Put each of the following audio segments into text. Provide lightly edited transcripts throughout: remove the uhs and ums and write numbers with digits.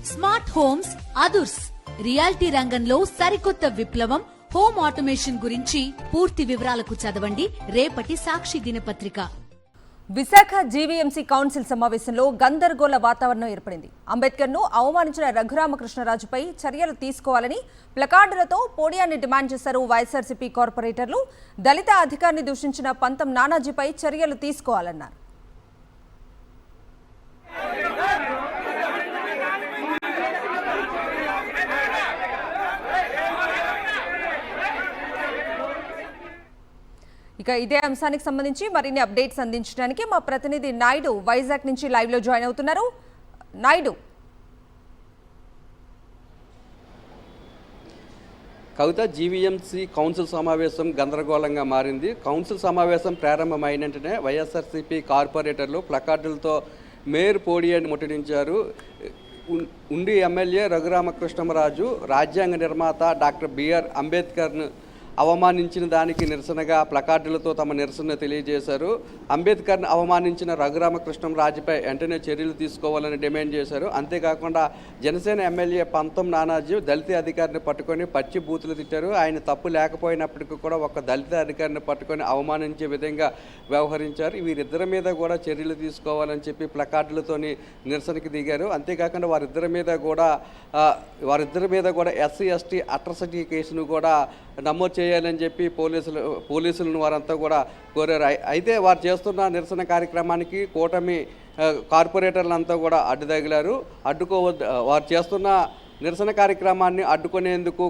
Smart homes అదుర్స్ reality రంగంలో సరికొత్త విప్లవం హోమ్ ఆటోమేషన్ గురించి పూర్తి వివరాలకు చదవండి రేపటి సాక్షి దినపత్రిక. విశాఖ జీవీఎంసీ కౌన్సిల్ సమావేశంలో గందరగోళ వాతావరణం ఏర్పడింది. అంబేద్కర్ను అవమానించిన రఘురామకృష్ణరాజుపై చర్యలు తీసుకోవాలని ప్లకార్డులతో పోడియాన్ని డిమాండ్ చేశారు వైఎస్ఆర్సీపీ కార్పొరేటర్లు. దళిత అధికారిని దూషించిన పంతం నానాజీపై చర్యలు తీసుకోవాలన్నారు. ఇక ఇదే అంశానికి సంబంధించి మరిన్ని అప్డేట్స్ అందించడానికి మా ప్రతినిధి నాయుడు వైజాగ్ నుంచి లైవ్ లో జాయిన్ అవుతున్నారు. నాయుడు, కవిత, జీవీఎంసీ కౌన్సిల్ సమావేశం గందరగోళంగా మారింది. కౌన్సిల్ సమావేశం ప్రారంభమైన వెంటనే వైఎస్ఆర్సీపీ కార్పొరేటర్లు ప్లకార్డులతో మేయర్ పోడియాన్ని ముట్టడించారు. ఉండి ఎమ్మెల్యే రఘురామకృష్ణరాజు రాజ్యాంగ నిర్మాత డాక్టర్ బిఆర్ అంబేద్కర్ను అవమానించిన దానికి నిరసనగా ప్లకార్డులతో తమ నిరసన తెలియజేశారు. అంబేద్కర్ను అవమానించిన రఘురామకృష్ణరాజుపై వెంటనే చర్యలు తీసుకోవాలని డిమాండ్ చేశారు. అంతేకాకుండా జనసేన ఎమ్మెల్యే పంతం నానాజీ దళిత అధికారిని పట్టుకొని పచ్చి బూతులు తిట్టారు. ఆయన తప్పు లేకపోయినప్పటికీ కూడా ఒక దళిత అధికారిని పట్టుకొని అవమానించే విధంగా వ్యవహరించారు. వీరిద్దరి మీద కూడా చర్యలు తీసుకోవాలని చెప్పి ప్లకార్డులతోని నిరసనకి దిగారు. అంతేకాకుండా వారిద్దరి మీద కూడా ఎస్సీ ఎస్టీ అట్రాసిటీ కేసును కూడా నమోదు చేయాలని చెప్పి పోలీసులను వారంతా కూడా కోరారు. అయితే వారు చేస్తున్న నిరసన కార్యక్రమానికి కూటమి కార్పొరేటర్లంతా కూడా అడ్డుతగిలారు. వారు చేస్తున్న నిరసన కార్యక్రమాన్ని అడ్డుకునేందుకు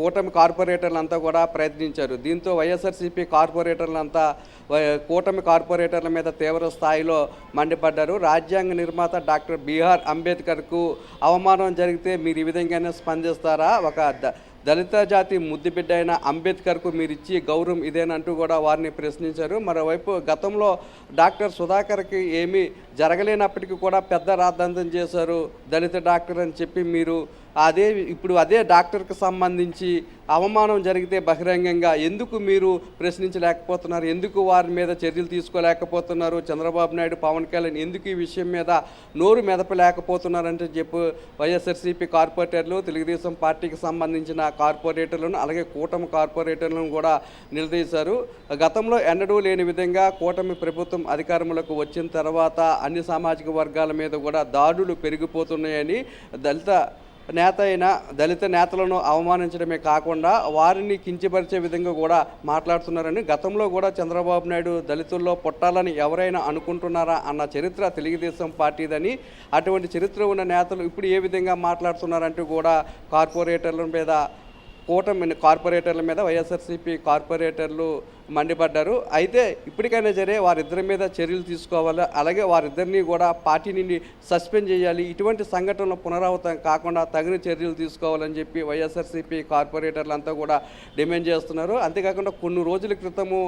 కూటమి కార్పొరేటర్లంతా కూడా ప్రయత్నించారు. దీంతో వైఎస్ఆర్సీపీ కార్పొరేటర్లంతా కూటమి కార్పొరేటర్ల మీద తీవ్ర స్థాయిలో మండిపడ్డారు. రాజ్యాంగ నిర్మాత డాక్టర్ బిఆర్ అంబేద్కర్కు అవమానం జరిగితే మీరు ఈ విధంగానే స్పందిస్తారా? ఒక దళిత జాతి ముద్దుబిడ్డ అయిన అంబేద్కర్కు మీరు ఇచ్చే గౌరవం ఇదేనంటూ కూడా వారిని ప్రశ్నించారు. మరోవైపు గతంలో డాక్టర్ సుధాకర్కి ఏమీ జరగలేనప్పటికీ కూడా పెద్ద రాద్ధాంతం చేశారు దళిత డాక్టర్ అని చెప్పి మీరు ఇప్పుడు అదే డాక్టర్కి సంబంధించి అవమానం జరిగితే బహిరంగంగా ఎందుకు మీరు ప్రశ్నించలేకపోతున్నారు? ఎందుకు వారి మీద చర్యలు తీసుకోలేకపోతున్నారు? చంద్రబాబు నాయుడు, పవన్ కళ్యాణ్ ఎందుకు ఈ విషయం మీద నోరు మెదపలేకపోతున్నారంటే చెప్పి వైఎస్ఆర్సీపీ కార్పొరేటర్లు, తెలుగుదేశం పార్టీకి సంబంధించిన కార్పొరేటర్లను అలాగే కూటమి కార్పొరేటర్లను కూడా నిలదీశారు. గతంలో ఎన్నడూ లేని విధంగా కూటమి ప్రభుత్వం అధికారంలోకి వచ్చిన తర్వాత అన్ని సామాజిక వర్గాల మీద కూడా దాడులు పెరిగిపోతున్నాయని దళిత నేతలను అవమానించడమే కాకుండా వారిని కించపరిచే విధంగా కూడా మాట్లాడుతున్నారని, గతంలో కూడా చంద్రబాబు నాయుడు దళితుల్లో పుట్టాలని ఎవరైనా అనుకుంటున్నారా అన్న చరిత్ర తెలుగుదేశం పార్టీదని, అటువంటి చరిత్ర ఉన్న నేతలు ఇప్పుడు ఏ విధంగా మాట్లాడుతున్నారంటూ కూడా కూటమి కార్పొరేటర్ల మీద వైఎస్ఆర్సీపీ కార్పొరేటర్లు మండిపడ్డారు. అయితే ఇప్పటికైనా సరే వారిద్దరి మీద చర్యలు తీసుకోవాలి, అలాగే వారిద్దరిని కూడా పార్టీ నుండి సస్పెండ్ చేయాలి. ఇటువంటి సంఘటనలు పునరావృతం కాకుండా తగిన చర్యలు తీసుకోవాలని చెప్పి వైఎస్ఆర్సీపీ కార్పొరేటర్లు అంతా కూడా డిమాండ్ చేస్తున్నారు. అంతేకాకుండా కొన్ని రోజుల క్రితము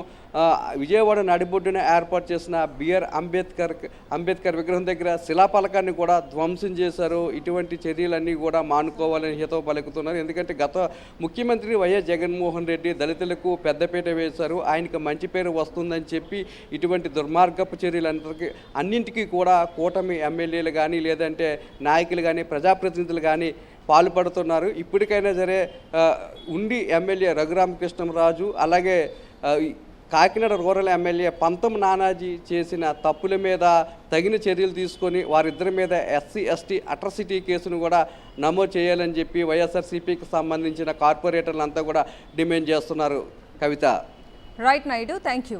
విజయవాడ నడిబొడ్డున ఏర్పాటు చేసిన బిఆర్ అంబేద్కర్ విగ్రహం దగ్గర శిలాఫలకాన్ని కూడా ధ్వంసం చేశారు. ఇటువంటి చర్యలన్నీ కూడా మానుకోవాలని హితవు పలుకుతున్నారు. ఎందుకంటే గత ముఖ్యమంత్రి వైఎస్ జగన్మోహన్ రెడ్డి దళితులకు పెద్దపీట వేశారు. ఆయనకు మంచి పేరు వస్తుందని చెప్పి ఇటువంటి దుర్మార్గపు చర్యలందరికీ అన్నింటికీ కూడా కూటమి ఎమ్మెల్యేలు కానీ లేదంటే నాయకులు కానీ ప్రజాప్రతినిధులు కానీ పాల్పడుతున్నారు. ఇప్పటికైనా సరే ఉండి ఎమ్మెల్యే రఘురామకృష్ణరాజు అలాగే కాకినాడ రూరల్ ఎమ్మెల్యే పంతం నానాజీ చేసిన తప్పుల మీద తగిన చర్యలు తీసుకొని వారిద్దరి మీద ఎస్సీ ఎస్టీ అట్రాసిటీ కేసును కూడా నమోదు చేయాలని చెప్పి వైఎస్ఆర్సీపీకి సంబంధించిన కార్పొరేటర్లంతా కూడా డిమాండ్ చేస్తున్నారు. Kavitha. Right Naidu, thank you.